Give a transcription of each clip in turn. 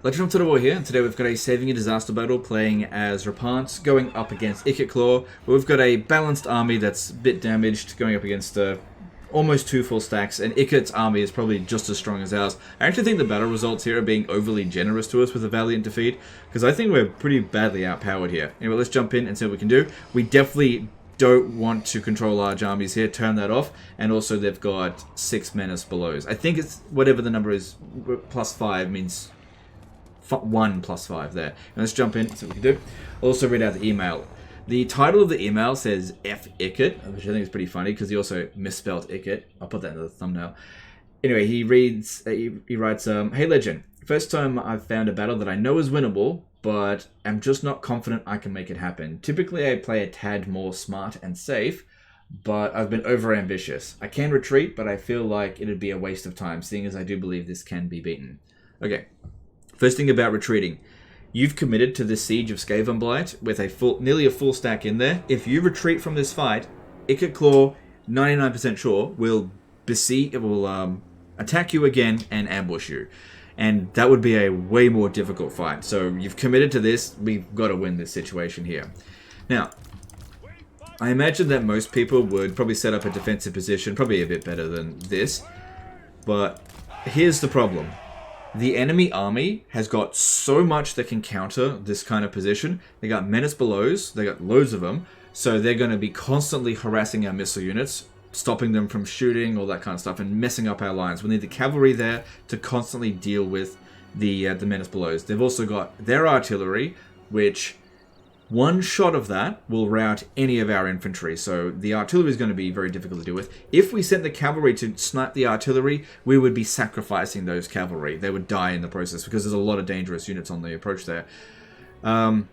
Legend of Total War here, and today we've got a Saving a Disaster battle playing as Rapance going up against IKIT, where we've got a balanced army that's a bit damaged, going up against almost 2 full stacks, and IKIT's army is probably just as strong as ours. I actually think the battle results here are being overly generous to us with a valiant defeat, because I think we're pretty badly outpowered here. Anyway, let's jump in and see what we can do. We definitely don't want to control large armies here, turn that off, and also they've got 6 menace belows. I think it's whatever the number is, +5 means 1 + 5 there. And let's jump in, see what we can do. I'll also read out the email. The title of the email says F IKIT, which I think is pretty funny because he also misspelled IKIT. I'll put that in the thumbnail. Anyway, he writes, Hey Legend, first time I've found a battle that I know is winnable, but I'm just not confident I can make it happen. Typically I play a tad more smart and safe, but I've been over-ambitious. I can retreat, but I feel like it'd be a waste of time, seeing as I do believe this can be beaten. Okay, first thing about retreating. You've committed to the Siege of Skavenblight with nearly a full stack in there. If you retreat from this fight, IKIT, 99% sure, will attack you again and ambush you. And that would be a way more difficult fight. So you've committed to this. We've got to win this situation here. Now, I imagine that most people would probably set up a defensive position, probably a bit better than this. But here's the problem. The enemy army has got so much that can counter this kind of position. They got menace belows. They got loads of them. So they're going to be constantly harassing our missile units, stopping them from shooting, all that kind of stuff, and messing up our lines. We need the cavalry there to constantly deal with the menace belows. They've also got their artillery, which one shot of that will rout any of our infantry. So the artillery is going to be very difficult to deal with. If we sent the cavalry to snipe the artillery, we would be sacrificing those cavalry. They would die in the process because there's a lot of dangerous units on the approach there. And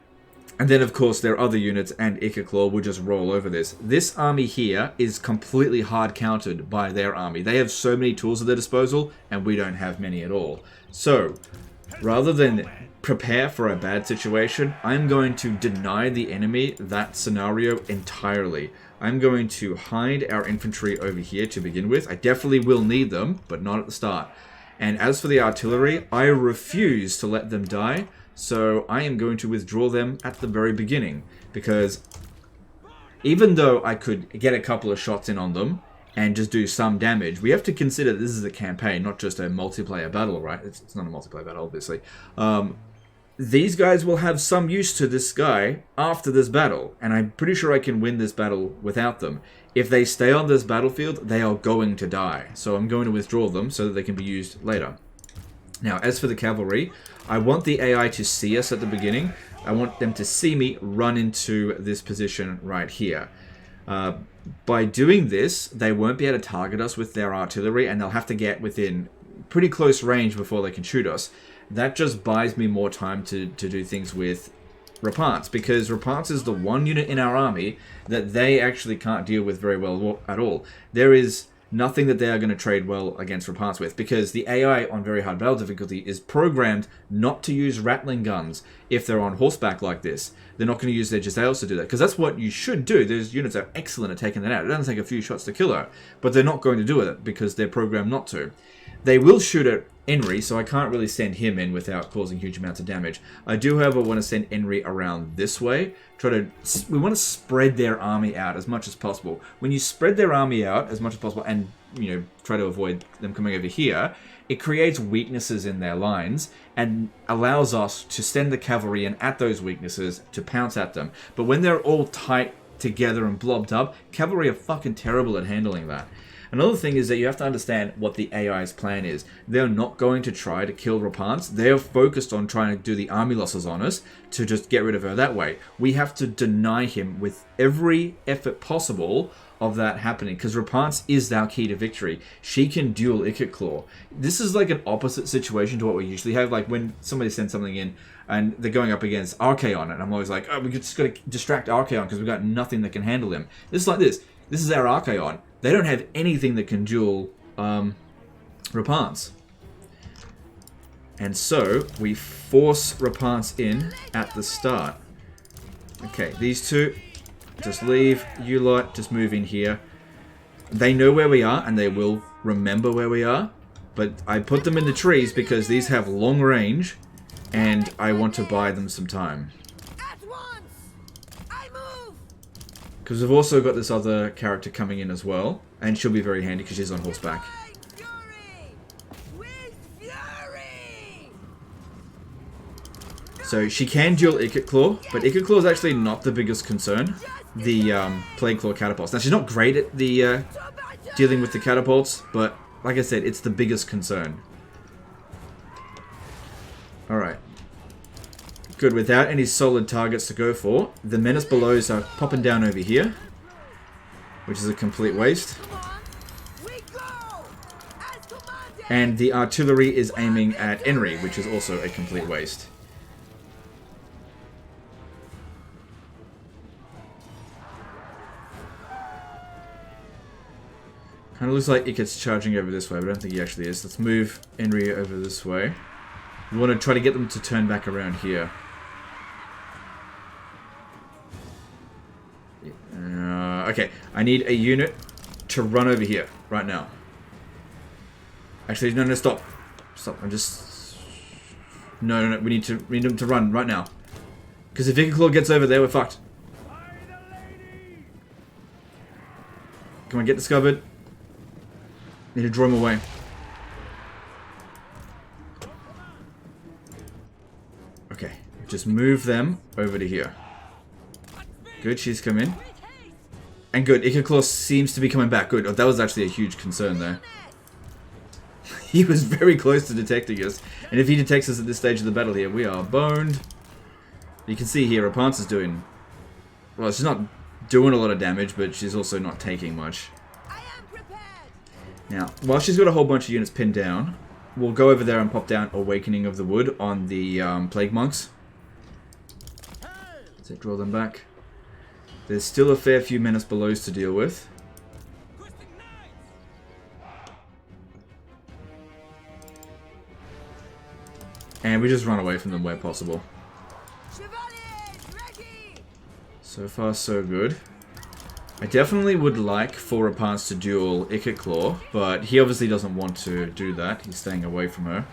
then, of course, their other units and IKIT will just roll over this. This army here is completely hard-countered by their army. They have so many tools at their disposal, and we don't have many at all. So, rather than prepare for a bad situation, I'm going to deny the enemy that scenario entirely. I'm going to hide our infantry over here to begin with. I definitely will need them, but not at the start. And as for the artillery, I refuse to let them die. So I am going to withdraw them at the very beginning, because even though I could get a couple of shots in on them and just do some damage, we have to consider this is a campaign, not just a multiplayer battle, right? It's not a multiplayer battle, obviously. These guys will have some use to this guy after this battle, and I'm pretty sure I can win this battle without them. If they stay on this battlefield, they are going to die. So I'm going to withdraw them so that they can be used later. Now, as for the cavalry, I want the AI to see us at the beginning. I want them to see me run into this position right here. By doing this, they won't be able to target us with their artillery, and they'll have to get within pretty close range before they can shoot us. That just buys me more time to do things with Rapance, because Rapance is the one unit in our army that they actually can't deal with very well at all. There is nothing that they are going to trade well against Rapance with, because the AI on very hard battle difficulty is programmed not to use rattling guns if they're on horseback like this. They're not going to use their Giselles to do that, because that's what you should do. Those units are excellent at taking that out. It doesn't take a few shots to kill her, but they're not going to do it because they're programmed not to. They will shoot at Henry, so I can't really send him in without causing huge amounts of damage. I do, however, want to send Henry around this way. We want to spread their army out as much as possible. When you spread their army out as much as possible and, try to avoid them coming over here, it creates weaknesses in their lines and allows us to send the cavalry in at those weaknesses to pounce at them. But when they're all tight together and blobbed up, cavalry are fucking terrible at handling that. Another thing is that you have to understand what the AI's plan is. They're not going to try to kill Rapance. They're focused on trying to do the army losses on us to just get rid of her that way. We have to deny him with every effort possible of that happening, because Rapance is our key to victory. She can duel IKIT. This is like an opposite situation to what we usually have. Like when somebody sends something in and they're going up against Archaon, and I'm always like, oh, we just got to distract Archaon because we've got nothing that can handle him. This is like this. This is our Archaon. They don't have anything that can duel Rapance. And so we force Rapance in at the start. Okay, these two, just leave. You lot, just move in here. They know where we are, and they will remember where we are. But I put them in the trees because these have long range, and I want to buy them some time. Because we've also got this other character coming in as well, and she'll be very handy because she's on horseback. So she can dual IKIT Claw, but IKIT Claw is actually not the biggest concern. The Plague Claw catapults. Now she's not great at the dealing with the catapults, but like I said, it's the biggest concern. Alright. Good, without any solid targets to go for, the Menace Belows are popping down over here, which is a complete waste. And the artillery is aiming at Enri, which is also a complete waste. Kind of looks like IKIT's charging over this way, but I don't think he actually is. Let's move Enri over this way. We want to try to get them to turn back around here. Okay, I need a unit to run over here right now. Actually, no, stop. Stop, I'm just... No, we need them to run right now. Because if IKIT Claw gets over there, we're fucked. Come on, get discovered. Need to draw him away. Okay, just move them over to here. Good, she's come in. And good, IKIT Claw seems to be coming back. Good, oh, that was actually a huge concern there. He was very close to detecting us. And if he detects us at this stage of the battle here, we are boned. You can see here, Rapunzel's is doing... Well, she's not doing a lot of damage, but she's also not taking much. Now, while she's got a whole bunch of units pinned down, we'll go over there and pop down Awakening of the Wood on the Plague Monks. So draw them back. There's still a fair few Menace Belows to deal with. And we just run away from them where possible. So far, so good. I definitely would like for Rapance to duel IKIT Claw, but he obviously doesn't want to do that. He's staying away from her.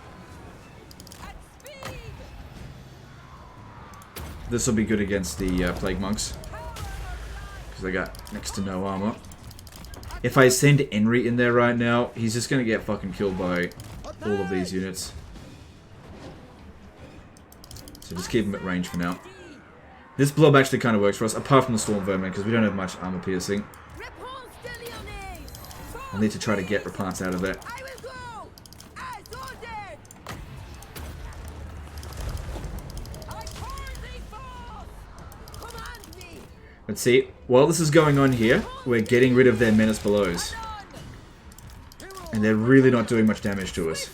This will be good against the Plague Monks, because they got next to no armor. If I send Enri in there right now, he's just going to get fucking killed by all of these units. So just keep him at range for now. This blob actually kind of works for us, apart from the Storm Vermin, because we don't have much armor piercing. I'll need to try to get Rapance out of there. Let's see, while this is going on here, we're getting rid of their Menace Belows. And they're really not doing much damage to us.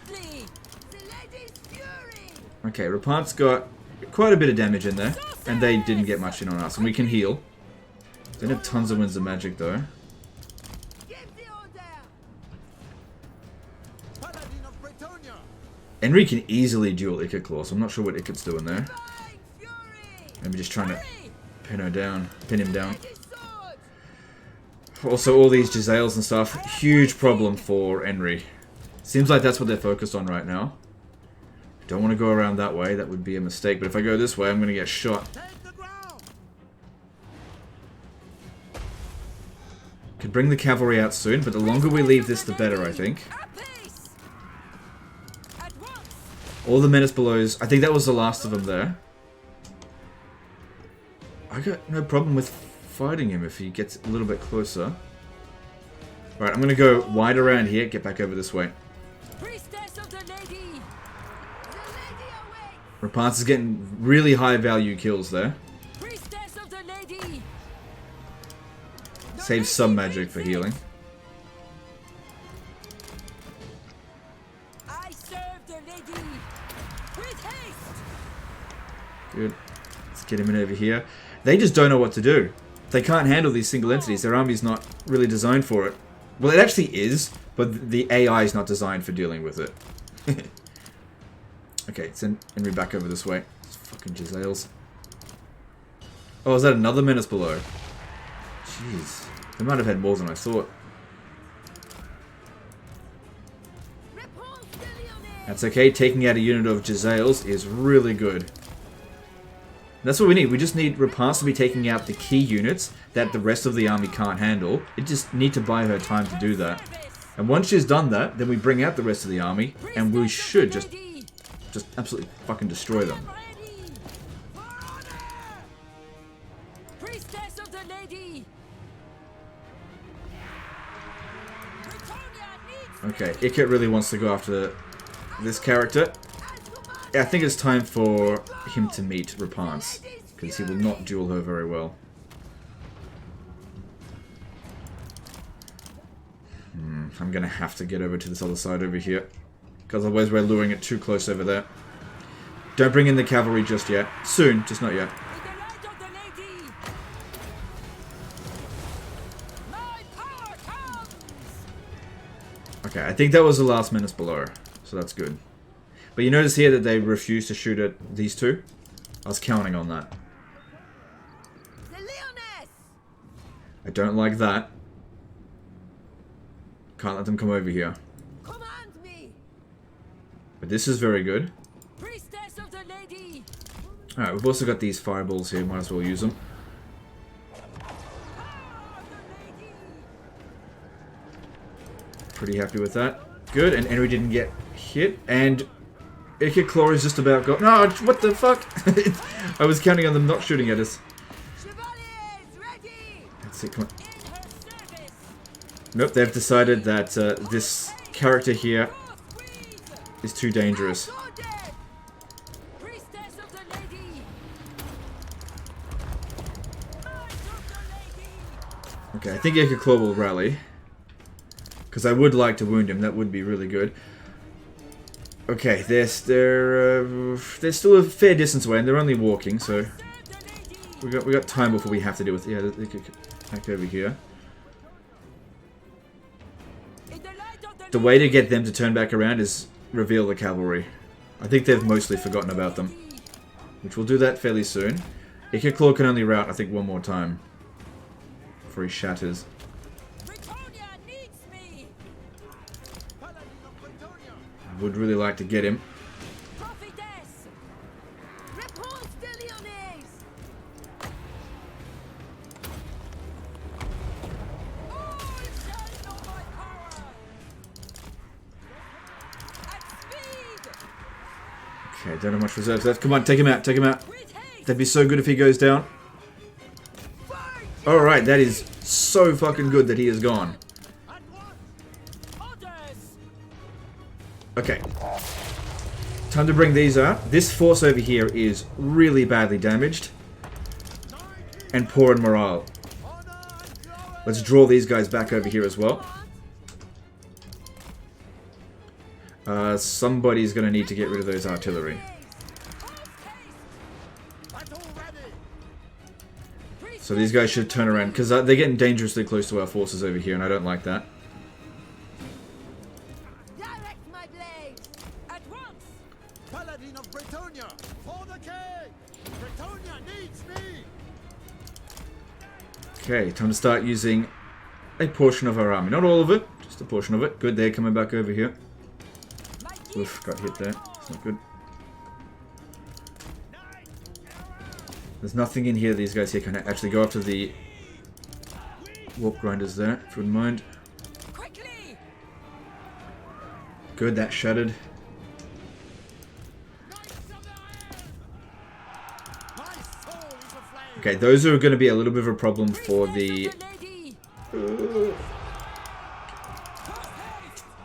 Okay, Rapance got quite a bit of damage in there. And they didn't get much in on us. And we can heal. Don't have tons of Winds of Magic though. Enri can easily duel IKIT Claw, so I'm not sure what IKIT's doing there. Maybe just trying to pin him down. Also, all these Giselles and stuff, huge problem for Enri. Seems like that's what they're focused on right now. Don't want to go around that way, that would be a mistake, but if I go this way, I'm going to get shot. Could bring the cavalry out soon, but the longer we leave this, the better, I think. All the Menace Belows, I think that was the last of them there. I got no problem with fighting him if he gets a little bit closer. Alright, I'm going to go wide around here, get back over this way. Rapance is getting really high value kills there. Saves some magic for healing. Good. Let's get him in over here. They just don't know what to do. They can't handle these single entities. Their army's not really designed for it. Well, it actually is, but the AI is not designed for dealing with it. Okay, send Enri back over this way. It's fucking Giselles. Oh, is that another Menace Below? Jeez. They might have had more than I thought. That's okay. Taking out a unit of Jezzail's is really good. That's what we need. We just need Rapunzel to be taking out the key units that the rest of the army can't handle. It just need to buy her time to do that. And once she's done that, then we bring out the rest of the army, and we should just absolutely fucking destroy them. Okay, IKIT really wants to go after this character. I think it's time for him to meet Rapunzel, because he will not duel her very well. I'm gonna have to get over to this other side over here, because otherwise we're luring it too close over there. Don't bring in the cavalry just yet. Soon, just not yet. Okay, I think that was the last menace below, so that's good. But you notice here that they refuse to shoot at these two? I was counting on that. I don't like that. Can't let them come over here. But this is very good. Alright, we've also got these fireballs here, might as well use them. Pretty happy with that. Good, and Henry didn't get hit, and IKIT Claw is just about go- No, what the fuck? I was counting on them not shooting at us. That's it, come on. Nope, they've decided that this character here is too dangerous. Okay, I think IKIT Claw will rally. Because I would like to wound him, that would be really good. Okay, they're still a fair distance away, and they're only walking, so we got time before we have to deal with. Yeah, they could attack over here. The way to get them to turn back around is reveal the cavalry. I think they've mostly forgotten about them, which we'll do that fairly soon. IKIT Claw can only rout, I think, one more time before he shatters. Would really like to get him. Okay, don't have much reserves left. Come on, take him out, take him out. That'd be so good if he goes down. Alright, that is so fucking good that he is gone. Okay. Time to bring these out. This force over here is really badly damaged. And poor in morale. Let's draw these guys back over here as well. Somebody's going to need to get rid of those artillery. So these guys should turn around, because they're getting dangerously close to our forces over here, and I don't like that. Okay, time to start using a portion of our army. Not all of it, just a portion of it. Good, they're coming back over here. Oof, got hit there. That's not good. There's nothing in here these guys here can actually go after the warp grinders there, if you wouldn't mind. Good, that shattered. Okay, those are going to be a little bit of a problem for the...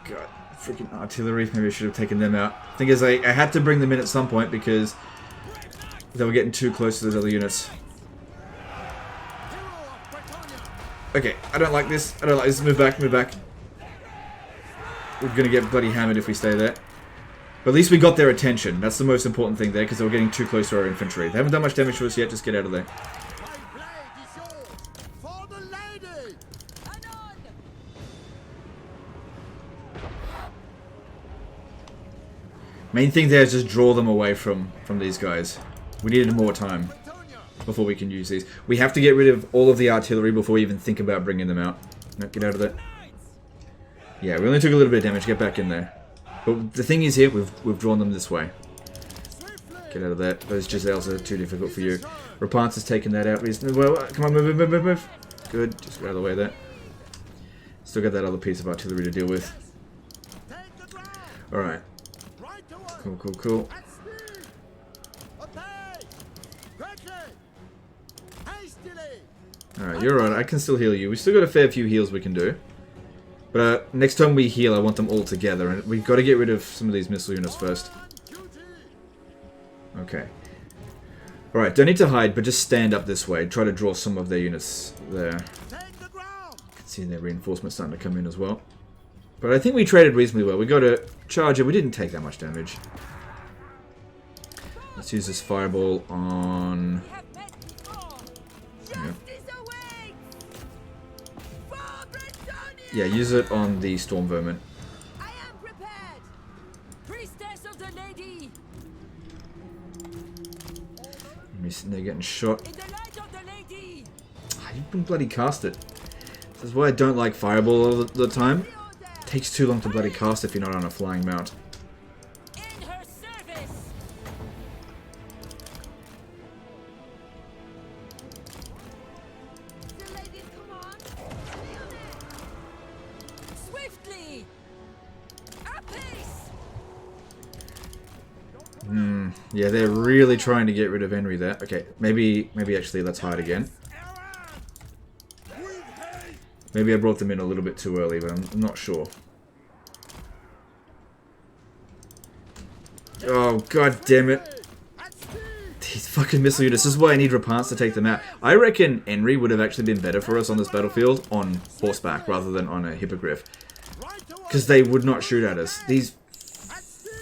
God, freaking artillery. Maybe I should have taken them out. Thing is, I had to bring them in at some point because they were getting too close to those other units. Okay, I don't like this. I don't like this. Move back, move back. We're going to get bloody hammered if we stay there. But at least we got their attention. That's the most important thing there, because they were getting too close to our infantry. They haven't done much damage to us yet, just get out of there. Main thing there is just draw them away from these guys. We needed more time before we can use these. We have to get rid of all of the artillery before we even think about bringing them out. No, get out of there. Yeah, we only took a little bit of damage. Get back in there. But the thing is here, we've drawn them this way. Get out of that. Those Giselles are too difficult for you. Rapance has taken that out reasonably well. Come on, move. Good. Just get out of the way there. Still got that other piece of artillery to deal with. Alright. Cool. Alright, you're right. I can still heal you. We still got a fair few heals we can do. But next time we heal, I want them all together. And we've got to get rid of some of these missile units first. Okay. Alright, don't need to hide, but just stand up this way. Try to draw some of their units there. You can see their reinforcements starting to come in as well. But I think we traded reasonably well. We got a charger. We didn't take that much damage. Let's use this fireball on... Yeah, use it on the storm vermin. I am prepared. Priestess of the lady. They're getting shot. In the light of the lady. You can bloody cast it. This is why I don't like fireball all the time. It takes too long to bloody cast if you're not on a flying mount. In her service. The ladies, come on. Swiftly. Apace. Yeah, they're really trying to get rid of Henry there. Okay, maybe actually let's hide again. Maybe I brought them in a little bit too early, but I'm not sure. Oh, god damn it. These fucking missile units. This is why I need Rapance to take them out. I reckon Henry would have actually been better for us on this battlefield on horseback rather than on a hippogriff. Because they would not shoot at us. These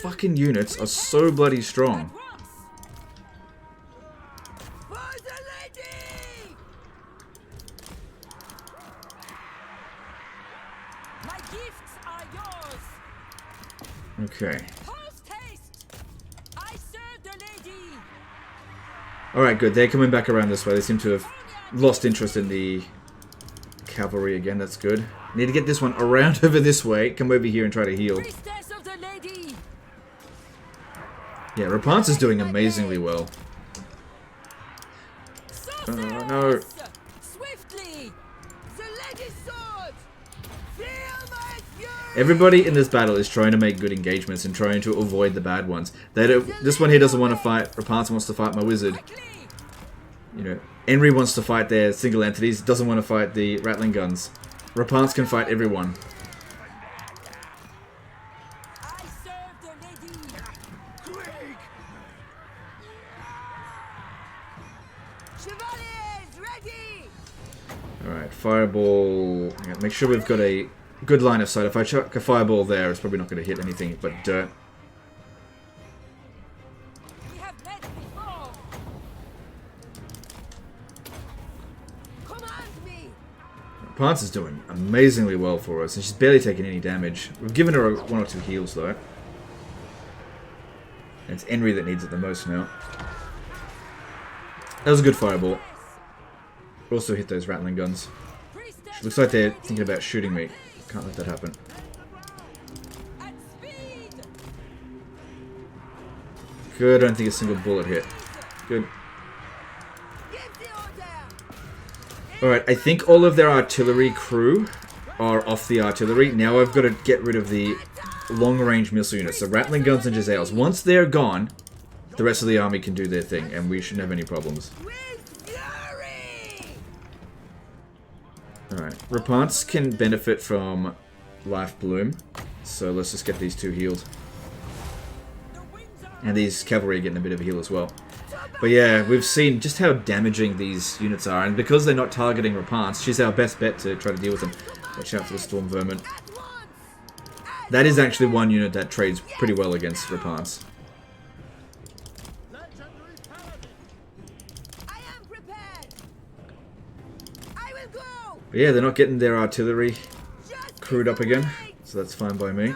fucking units are so bloody strong. Okay. Alright, good. They're coming back around this way. They seem to have lost interest in the cavalry again. That's good. Need to get this one around over this way. Come over here and try to heal. Yeah, Rapance is doing amazingly well. Oh, no. Everybody in this battle is trying to make good engagements and trying to avoid the bad ones. They don't, this one here doesn't want to fight. Rapance wants to fight my wizard. You know, Henry wants to fight their single entities, doesn't want to fight the rattling guns. Rapance can fight everyone. Alright, fireball. Yeah, make sure we've got a good line of sight. If I chuck a fireball there, it's probably not going to hit anything but dirt. Rapance is doing amazingly well for us, and she's barely taking any damage. We've given her one or two heals, though. And it's Henry that needs it the most now. That was a good fireball. Also hit those rattling guns. Looks like they're thinking about shooting me. Can't let that happen. Good, I don't think a single bullet hit. Good. Alright, I think all of their artillery crew are off the artillery. Now I've got to get rid of the long-range missile units. The rattling guns and Giselles. Once they're gone, the rest of the army can do their thing, and we shouldn't have any problems. Alright, Rapance can benefit from Life Bloom, so let's just get these two healed. And these cavalry are getting a bit of a heal as well. But yeah, we've seen just how damaging these units are, and because they're not targeting Rapance, she's our best bet to try to deal with them. Watch out for the Storm Vermin. That is actually one unit that trades pretty well against Rapance. But yeah, they're not getting their artillery crewed up again, so that's fine by me.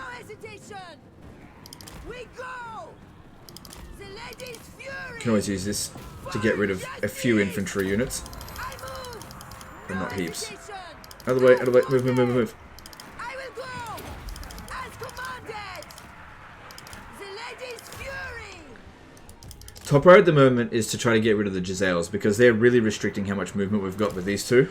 Can always use this to get rid of a few infantry units, but not heaps. Out of the way, move. Top priority at the moment is to try to get rid of the Giselles, because they're really restricting how much movement we've got with these two.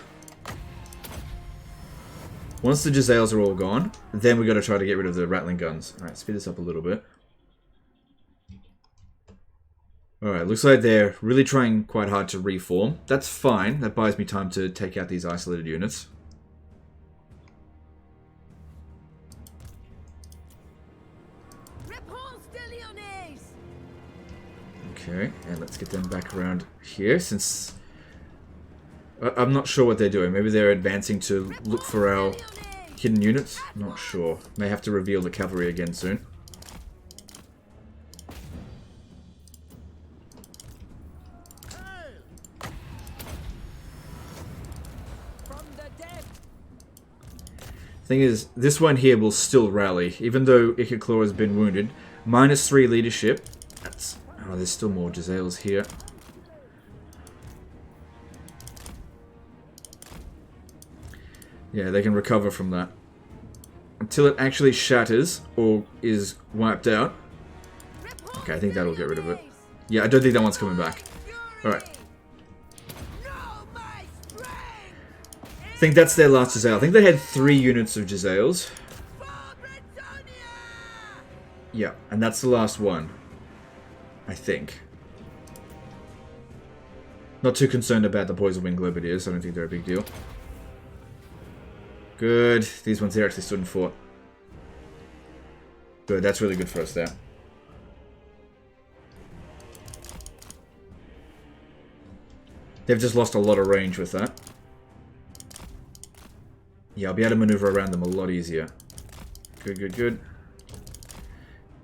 Once the Giselles are all gone, then we've got to try to get rid of the Rattling guns. Alright, speed this up a little bit. Alright, looks like they're really trying quite hard to reform. That's fine. That buys me time to take out these isolated units. Okay, and let's get them back around here, since I'm not sure what they're doing. Maybe they're advancing to look for our hidden units? Not sure. May have to reveal the cavalry again soon. Thing is, this one here will still rally, even though IKIT has been wounded. -3 leadership. That's... Oh, there's still more Giselles here. Yeah, they can recover from that. Until it actually shatters, or is wiped out. Okay, I think that'll get rid of it. Yeah, I don't think that one's coming back. Alright. I think that's their last Giselle. I think they had 3 units of Giselles. Yeah, and that's the last one. I think. Not too concerned about the Poison Wing Globadiers. I don't think they're a big deal. Good. These ones here actually stood and fought. Good. That's really good for us there. They've just lost a lot of range with that. Yeah, I'll be able to maneuver around them a lot easier. Good, good, good.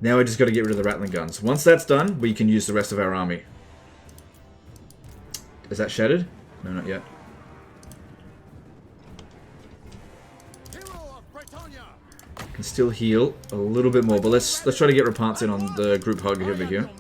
Now we just got to get rid of the Rattling guns. Once that's done, we can use the rest of our army. Is that shattered? No, not yet. Can still heal a little bit more, but let's try to get Rapants in on the group hug over here.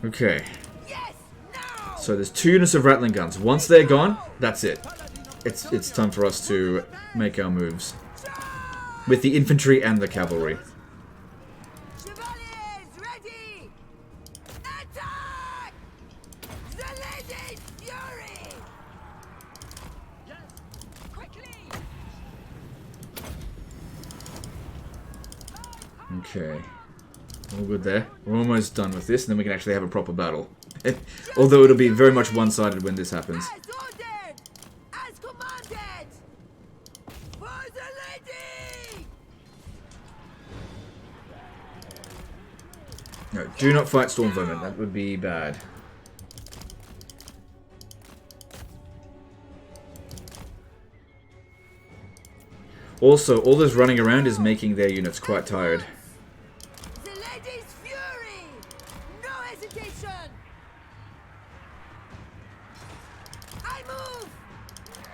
Okay. So there's 2 units of Rattling guns. Once they're gone, that's it. It's time for us to make our moves. With the infantry and the cavalry. Okay. All good there. We're almost done with this, and then we can actually have a proper battle. Although it'll be very much one-sided when this happens. As commanded! For the lady! No, do not fight Storm Vermin. That would be bad. Also, all this running around is making their units quite tired. The lady's fury! No hesitation! I move!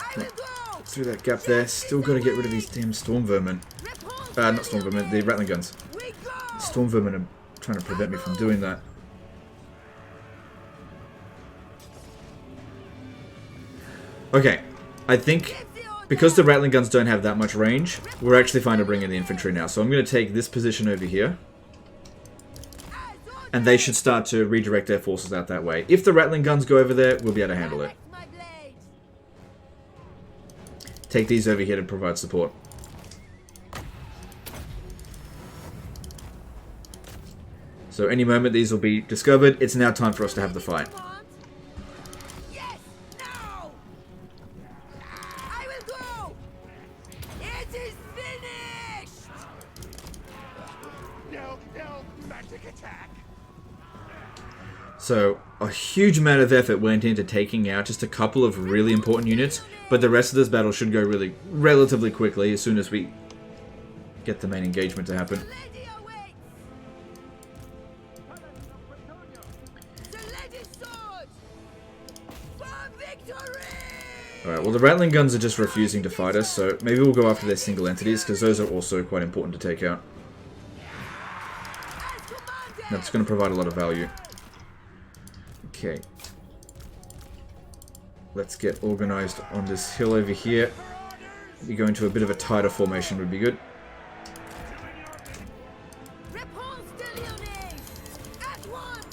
I will go! Through that gap there. Still got to get rid of these damn Storm Vermin. Not Storm Vermin, the Rattling guns. Storm Vermin are trying to prevent me from doing that. Okay, I think because the Rattling guns don't have that much range, we're actually fine to bring in the infantry now. So I'm going to take this position over here. And they should start to redirect their forces out that way. If the Rattling guns go over there, we'll be able to handle it. Take these over here to provide support. So any moment these will be discovered, it's now time for us to have the fight. Yes! Now! I will go! It is finished! No, magic attack! So a huge amount of effort went into taking out just a couple of really important units, but the rest of this battle should go relatively quickly as soon as we get the main engagement to happen. Lady awaits! The lady's sword! For victory! Alright, well the Rattling guns are just refusing to fight us, so maybe we'll go after their single entities, because those are also quite important to take out. As commanded! That's going to provide a lot of value. Okay. Let's get organized on this hill over here. We go into a bit of a tighter formation would be good. Repulse the Leones! At once!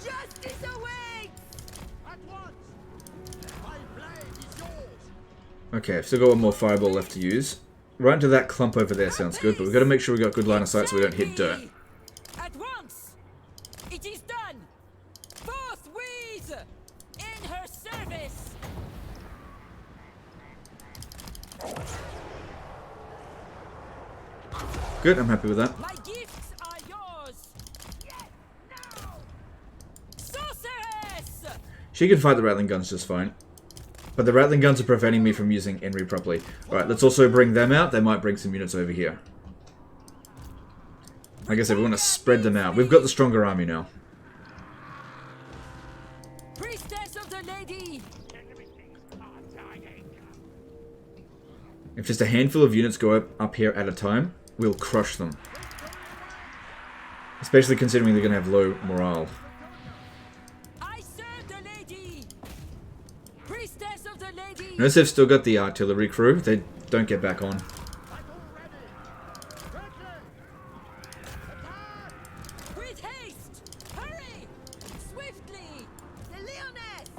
Justice awaits! At once! My blade is yours! Okay, I've still got one more fireball left to use. Right into that clump over there sounds good, but we've got to make sure we've got good line of sight so we don't hit dirt. At once! It is done! Forthwith! In her service! Good, I'm happy with that. My gifts are yours! Yes! Now! Sorceress! She can fight the rattling guns just fine. But the rattling guns are preventing me from using Enry properly. Alright, let's also bring them out. They might bring some units over here. Like I said, we want to spread them out. We've got the stronger army now. Priestess of the Lady! If just a handful of units go up here at a time, we'll crush them. Especially considering they're going to have low morale. I serve the Lady! Priestess of the Lady! Notice they've still got the artillery crew. They don't get back on. With haste! Hurry! Swiftly! The Leoness!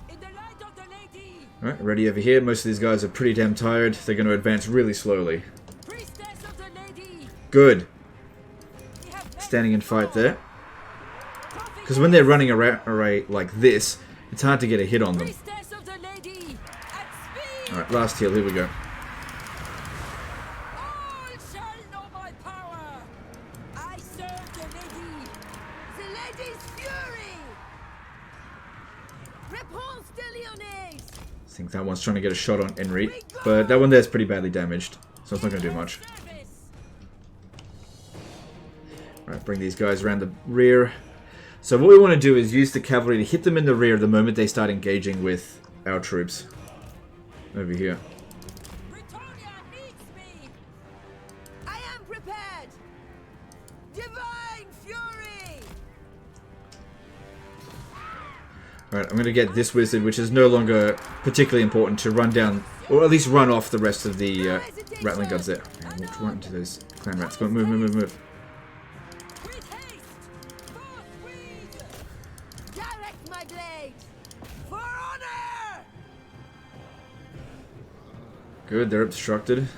In the light of the Lady! Alright, ready over here. Most of these guys are pretty damn tired. They're going to advance really slowly. Priestess of the Lady! Good. We have met Standing and fight there. Prophet- Because when they're running array like this, it's hard to get a hit on them. Priestess of the Lady! At speed! Alright, last heal. Here we go. All shall know my power! I serve the Lady! The Lady's fury! Repulse the Leones! I think that one's trying to get a shot on Enry. But that one there's pretty badly damaged. So it's not going to do much. Service! Alright, bring these guys around the rear. So what we want to do is use the cavalry to hit them in the rear the moment they start engaging with our troops. Over here. Britonia needs me! I am prepared! Divine fury! Alright, I'm going to get this wizard, which is no longer particularly important, to run down, or at least run off the rest of the rattling guns there. Okay, walk right into those clan rats. Go on, move, move, move, move. With haste! Forthwith! Direct my blade! For honor! Good, they're obstructed.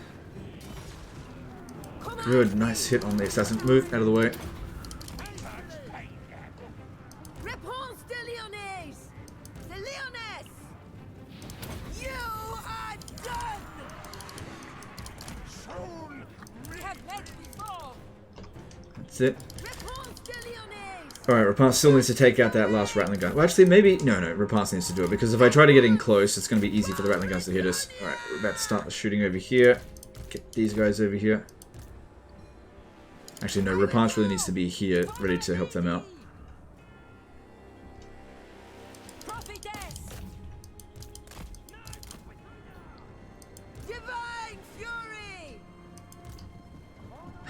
Good, nice hit on the assassin. Move out of the way. Repulse the Leones! The Leoness! You are done! Soon! We have met before! That's it. Repulse the Leones! Alright, Rapance still needs to take out that last rattling gun. Well, actually, maybe... No, Rapance needs to do it, because if I try to get in close, it's going to be easy for the rattling guns to hit us. Alright, we're about to start the shooting over here. Get these guys over here. Actually, no, Rapance really needs to be here, ready to help them out. Prophetess! Divine fury!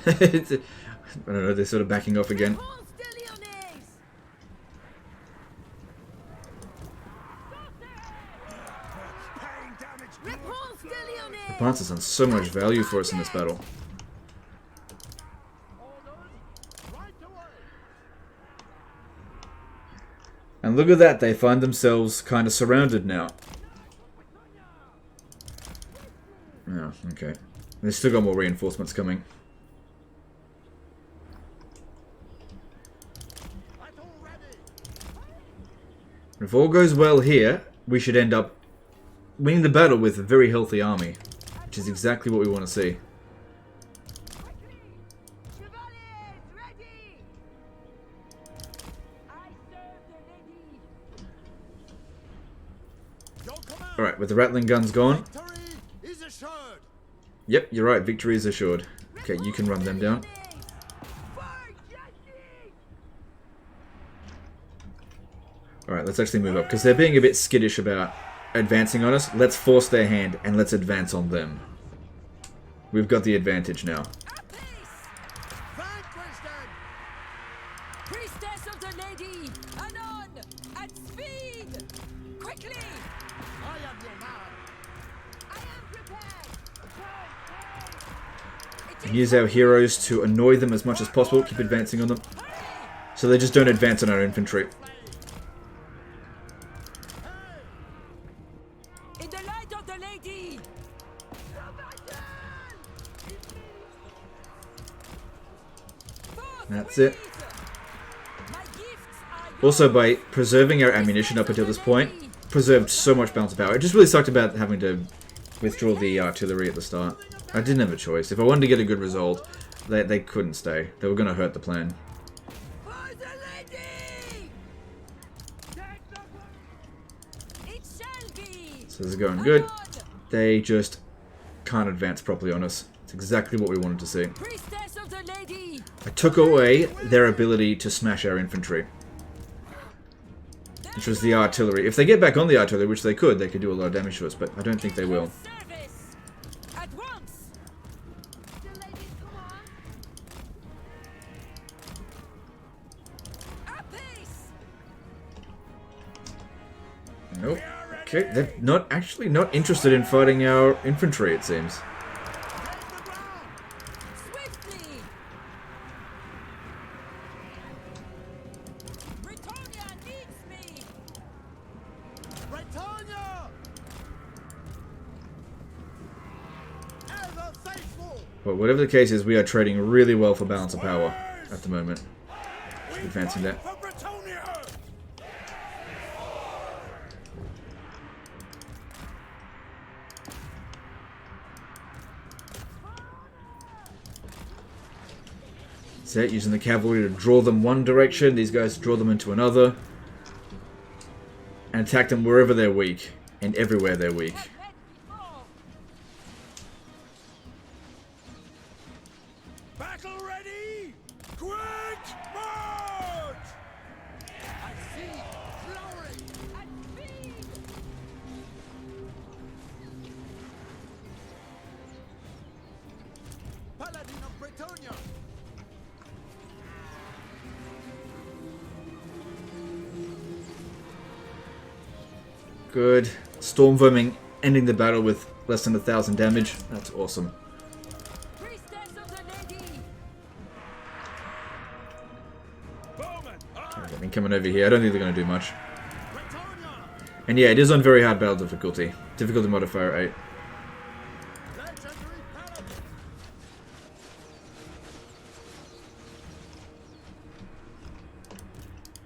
I don't know, they're sort of backing off again. Repulse the Leones! Pain damage! Repulse the Leones! Rapance has done so much value for us in this battle. Right away! And look at that, they find themselves kind of surrounded now. Oh, okay. They've still got more reinforcements coming. Battle ready! If all goes well here, we should end up winning the battle with a very healthy army. Which is exactly what we want to see. Chevaliers, ready! I serve the Lady! Your command! Alright, with the rattling guns gone. Victory is assured! Yep, you're right, victory is assured. Okay, you can run them down. Alright, let's actually move up, because they're being a bit skittish about advancing on us. Let's force their hand, and let's advance on them. We've got the advantage now. Vanquish them! Priestess of the Lady! Anon! At speed! Quickly! I am your man. I am prepared! And use our heroes to annoy them as much as possible, keep advancing on them. So they just don't advance on our infantry. In the light of the lady! That's it. My gifts are yours. Also, by preserving our ammunition up until this point, preserved so much balance of power. It just really sucked about having to withdraw the artillery at the start. I didn't have a choice. If I wanted to get a good result, they couldn't stay. They were going to hurt the plan. For the lady! It shall be! So this is going good. On! They just can't advance properly on us. It's exactly what we wanted to see. Priestess of the lady! I took away their ability to smash our infantry, which was the artillery. If they get back on the artillery, which they could do a lot of damage to us, but I don't think they will. Service! At once! The ladies, come on! Apace! Nope. Okay, they're not interested in fighting our infantry, it seems. Swiftly! Britonia needs me! Britannia! Ever faithful! But whatever the case is, we are trading really well for balance of power at the moment. Advancing that. For Britannia! Set using the cavalry to draw them one direction, these guys to draw them into another, and attack them wherever they're weak, and everywhere they're weak. Met before! Battle ready! Quick march! I see glory! At speed! Paladin of Britannia! Good. Storm Verming ending the battle with less than 1,000 damage. That's awesome. Priestess of the lady! Bowman! I mean, coming over here, I don't think they're going to do much. Britannia! And yeah, it is on very hard battle difficulty. Difficulty modifier 8. Legendary Paladin!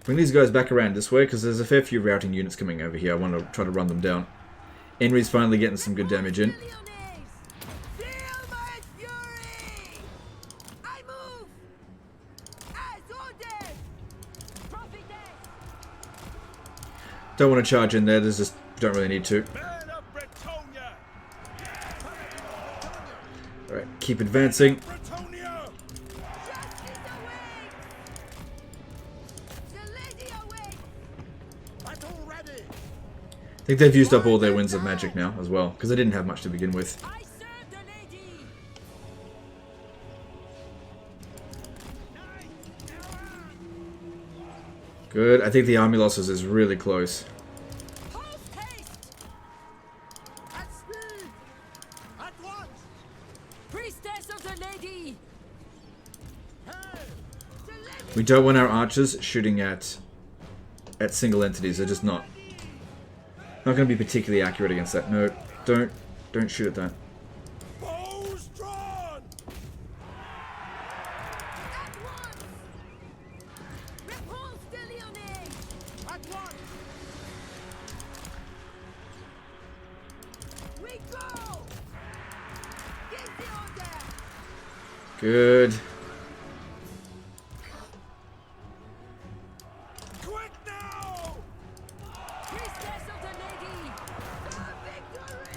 Bring these guys back around this way, because there's a fair few routing units coming over here. I want to try to run them down. Henry's finally getting some good damage in. Leones! Feel my fury! I move! As ordered! Prophetess! Don't want to charge in there, there's just don't really need to. Man of Britannia! Alright, keep advancing. Britannia! Justice awaits! The lady awaits! Battle ready! I think they've used up all their winds of magic now as well, because they didn't have much to begin with. I serve the lady! Good, I think the army losses is really close. Post haste! At speed! At once! Priestess of the lady! Hey! The lady! We don't want our archers shooting at single entities, they're just not going to be particularly accurate against that. No, don't shoot at that. Bows drawn! At once! Repulse the Leones! At once! We go! Give the order! Good. Quick now! Priestess of the lady! The victory!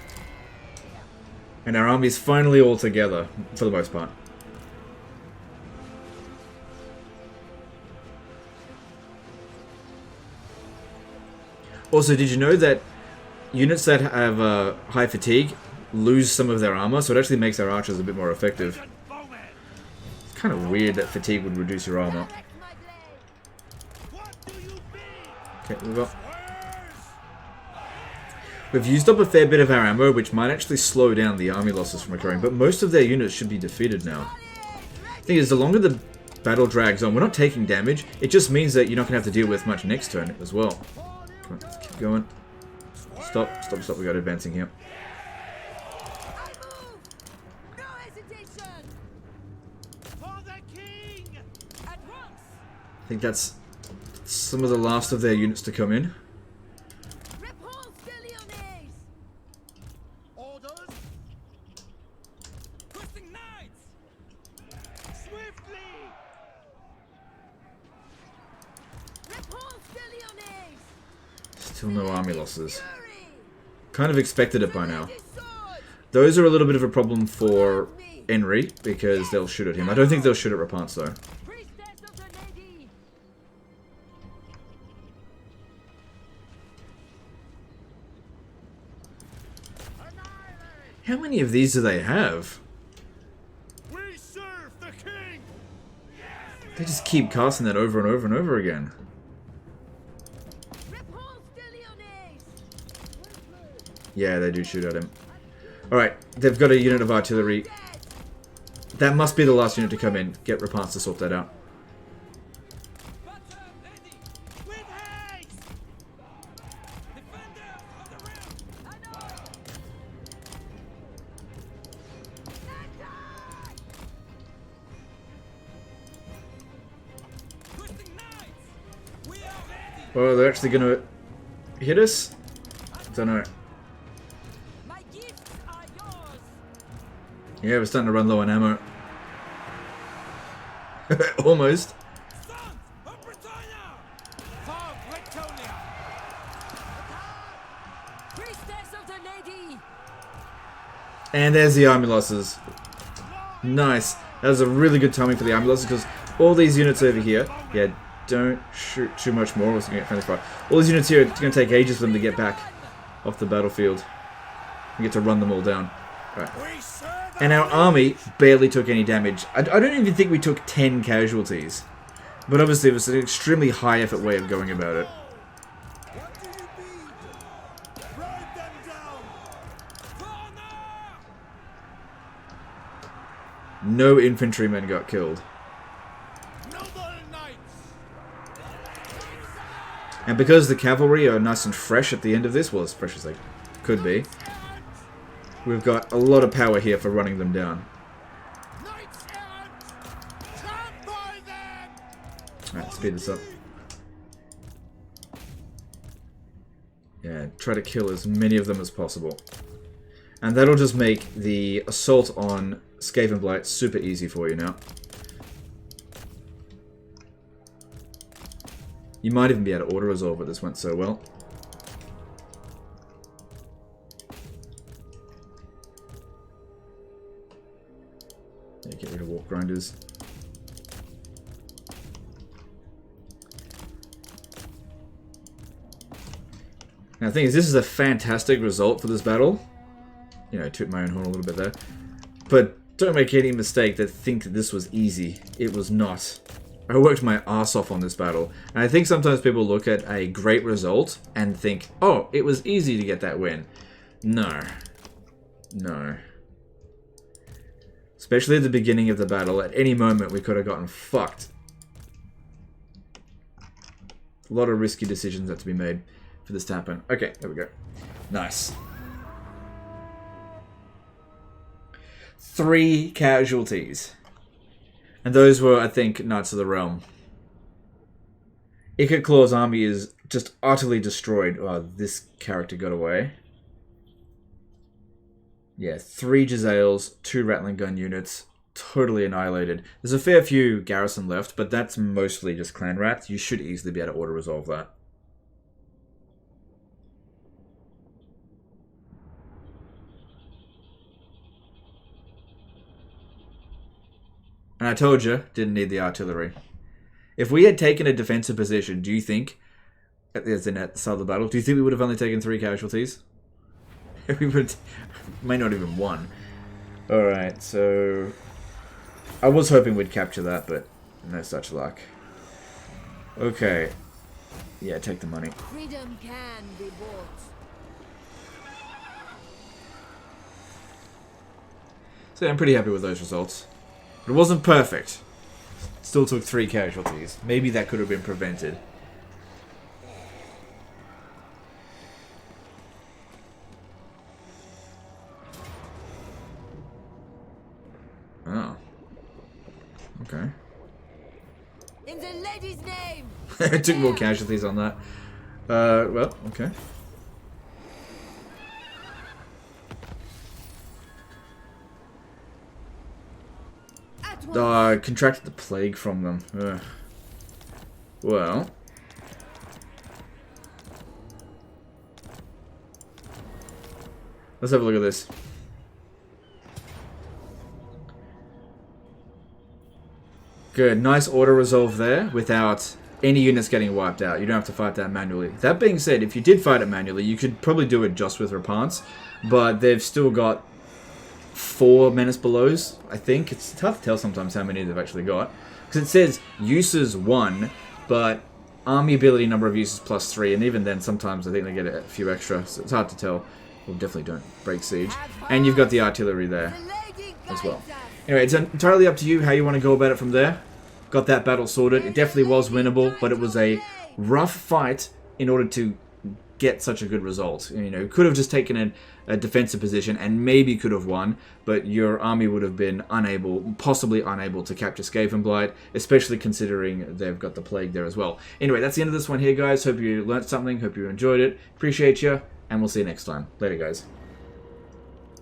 And our army's finally all together, for the most part. Also, did you know that units that have high fatigue lose some of their armor, so it actually makes our archers a bit more effective. Bowman! It's kind of weird that fatigue would reduce your armor. Direct my blade! What do you mean? Okay, we've used up a fair bit of our ammo, which might actually slow down the army losses from occurring, but most of their units should be defeated now. The thing is, the longer the battle drags on, we're not taking damage. It just means that you're not going to have to deal with much next turn as well. Come on, let's keep going. Stop. We got advancing here. No hesitation. For the king! At once. I think that's some of the last of their units to come in. Repulse the Lyonnese. Orders! Pushing knights. Swiftly! Repulse the Lyonnese. Still no army losses. Fury. Kind of expected it by now. His sword. Those are a little bit of a problem for Henry, because they'll shoot at him. I don't think they'll shoot at Rapance, though. Priestess of the Lady. How many of these do they have? We serve the king! They just keep casting that over and over and over again. Repulse the Lyonnese. Yeah, they do shoot at him. Alright, they've got a unit of artillery. That must be the last unit to come in. Get Rapance to sort that out. Butter ready. With haste! Defender of the realm. Anon. Pushing knights. We are ready. Oh, they're actually gonna hit us? Don't know. My gifts are yours. Yeah, we're starting to run low on ammo. Almost. Sons of Britannia. For Britonia! Priestess of the Lady. And there's the army losses. Nice. That was a really good timing for the army losses, because all these units over here... Yeah, don't shoot too much more. We're going to get friendly fire. All these units here, it's going to take ages for them to get back off the battlefield. We get to run them all down. Alright. We serve And our army barely took any damage. I don't even think we took 10 casualties. But obviously it was an extremely high effort way of going about it. What do you mean? Ride them down! No infantrymen got killed. Noble knights! And because the cavalry are nice and fresh at the end of this, well, as fresh as they could be, we've got a lot of power here for running them down. Knights errant! Stand by them! Alright, speed this up. Yeah, try to kill as many of them as possible. And that'll just make the assault on Skavenblight super easy for you now. You might even be able to auto-resolve, but this went so well. Yeah, get rid of Warp Grinders. Now the thing is, this is a fantastic result for this battle. You know, toot my own horn a little bit there. But don't make any mistake that think that this was easy. It was not. I worked my ass off on this battle. And I think sometimes people look at a great result and think, oh, it was easy to get that win. No. No. Especially at the beginning of the battle. At any moment, we could have gotten fucked. A lot of risky decisions had to be made for this to happen. Okay, there we go. Nice. 3 casualties. And those were, I think, Knights of the Realm. IKIT Claw's army is just utterly destroyed. Oh, this character got away. Yeah, 3 Jezzails, 2 Rattling Gun units, totally annihilated. There's a fair few garrison left, but that's mostly just clan rats. You should easily be able to auto-resolve that. And I told you, didn't need the artillery. If we had taken a defensive position, do you think, at the start of the battle, do you think we would have only taken 3 casualties? We would, may not even 1. Alright, so... I was hoping we'd capture that, but no such luck. Okay. Yeah, take the money. Freedom can be bought. So I'm pretty happy with those results. But it wasn't perfect. Still took 3 casualties. Maybe that could have been prevented. Oh. Okay. In the lady's name! I took more casualties on that. Well, okay. At once. I contracted the plague from them. Ugh. Well. Let's have a look at this. Good, nice auto resolve there without any units getting wiped out. You don't have to fight that manually. That being said, if you did fight it manually, you could probably do it just with Repants, but they've still got 4 Menace Belows, I think. It's tough to tell sometimes how many they've actually got. Because it says uses 1, but army ability number of uses plus 3, and even then sometimes I think they get a few extra, so it's hard to tell. Well, definitely don't break siege. And you've got the artillery there The lady as well. guides us. Anyway, it's entirely up to you how you want to go about it from there. Got that battle sorted. It definitely was winnable, but it was a rough fight in order to get such a good result. You know, could have just taken a defensive position and maybe could have won, but your army would have been unable, possibly unable to capture Skavenblight, especially considering they've got the plague there as well. Anyway, that's the end of this one here, guys. Hope you learnt something. Hope you enjoyed it. Appreciate you, and we'll see you next time. Later, guys.